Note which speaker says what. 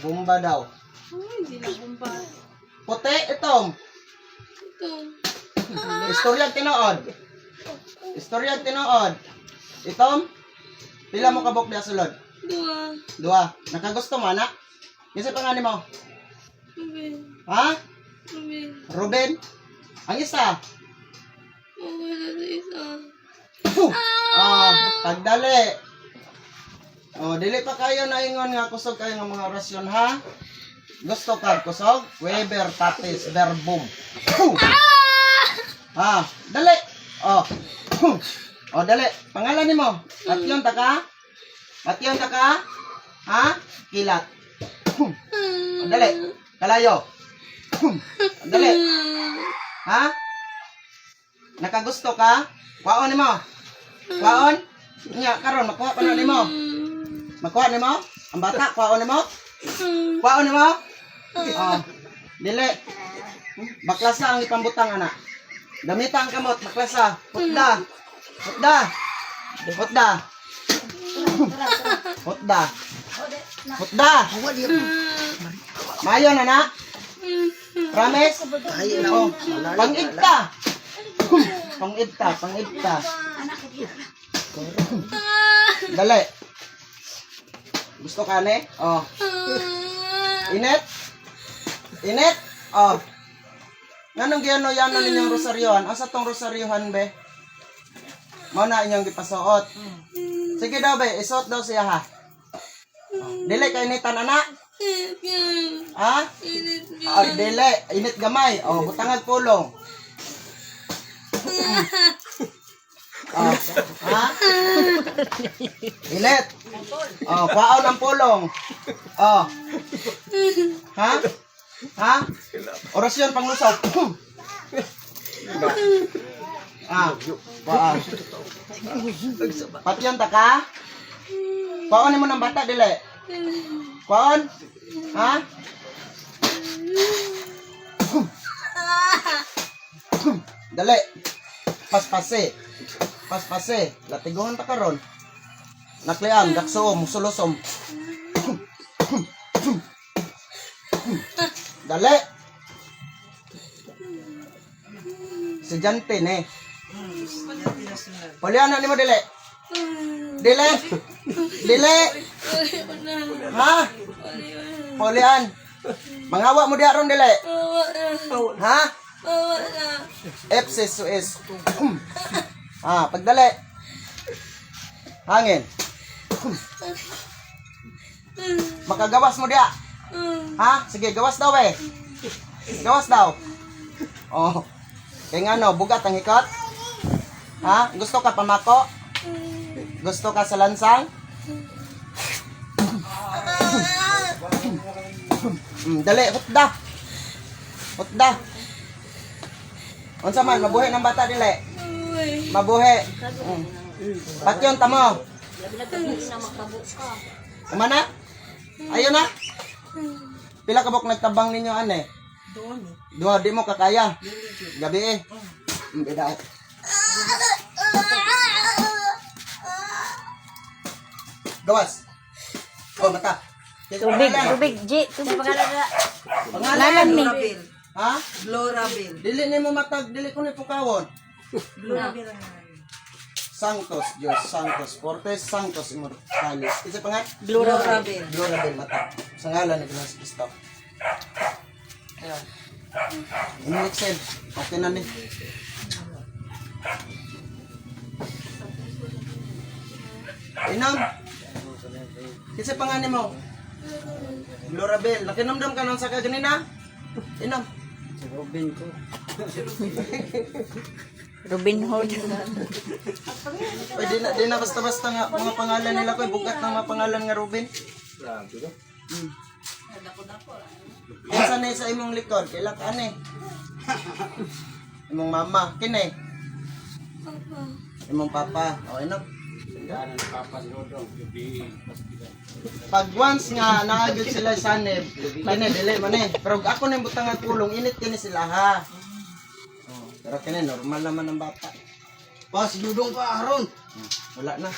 Speaker 1: Bumba daw.
Speaker 2: Hindi na bumba.
Speaker 1: Puti, itom.
Speaker 2: Ito.
Speaker 1: Istorya tinuod. Istorya tinuod. Itom. Pila mo kabok diya sulod? Dua. Nakagusto mo, anak? Kasi pangani mo?
Speaker 2: Ruben.
Speaker 1: Ha?
Speaker 2: Ruben.
Speaker 1: Ruben? Ang isa?
Speaker 2: Wala na isa.
Speaker 1: Pagdali. Dili pa kayo naingon nga kusog kayo ng mga orasyon, ha? Gusto ka kusog? Weber, tatis, verbum. Dali. Dali. Pangalan ni mo? Atyon ta ka? Atyon ta ka? Ha? Kilat. Dali. Kalayo. Dali. Ha? Nakagusto ka? Kwaon ni mo? Kwaon? Nya karon makuha pa na nimo. Makuha nimo? Ang bata kwaon nimo? Kwaon nimo? Dili. Baklasa ang ipambutang ana. Gamita ang kamot, baklasa. Hutda. Hutda. Hutda. Hutda. Hutda. Mayo na na. Promise? Pangigta. Pangigta, pangigta. Dali. Gusto ka ni? Init? Init? Nganong giyano-yano ninyong rosaryohan? Asa tong rosaryohan, be? Mao na inyong gipasuot. Sige daw, be. Isuot daw siya, ha? Dili ka initan, anak? Ha? Dili. Init gamay. Butangag pulong. Ha? Init. Kwaon ang pulong. Ha? Ha? Orasyon panglusaw. Patyon ta ka? Kwaon mo ng bata, dili? Kwaon? Ha? Dali. Paspase. Paspase. Latigohan ta karon. Naklian, daksoom, sulusom. Dali. Si Jantin eh. Poliana ni mo dili. Dili. Dili. Ha? Polian. Mangawa mo diaron dili. Ha? Epsis Suis. Pagdali. Hangin. Makagawas mo dia. Ha? Sige, gawas daw eh. Gawas daw. Kaya nga no, bugat ang hikot. Ha? Gusto ka pamako? Gusto ka sa lansang? Dali, hutda. Hutda. Unsa man, mabuhi ng bata dili? Mabuhi. Patyon tamo. Kumana? Ayun na. Pila kabok nagtabang ninyo ane? Dua, di mo kakaya. Gabi eh. Beda. Gawas. Mata.
Speaker 3: Tubig, G. Tubig pangalan na.
Speaker 1: Pangalan
Speaker 3: ni.
Speaker 1: Ha?
Speaker 4: Glorabil.
Speaker 1: Dili nimo matag, dili ko ni pukawon.
Speaker 4: Glorabil.
Speaker 1: Santos, Dios Santos, Fortes Santos Immortalis. Isa pa nga?
Speaker 4: Glorabil.
Speaker 1: Glorabil mata. Sa ngalan ni Pinas Kristo. Ayan. Inmixed. Okay na ni. Inom. Kasi pa nga ni mo. Glorabil. Nakinomdom ka nang saka ganina? Inom.
Speaker 4: Robin ko.
Speaker 3: Robin Hood.
Speaker 1: Di na basta-basta nga mga pangalan nila ko. Bugat ng mga pangalan nga Robin. Kinsa na sa imong likod? Kailan ka ni? Imong mama. Kini? Imong papa. Inom. Pag once nga naagid sila sanib, kini dili man eh. Pero ako ning butang nga pulong, init kini sila ha. Pero kini normal naman ang bata. Pas dudong ka aron. Wala na.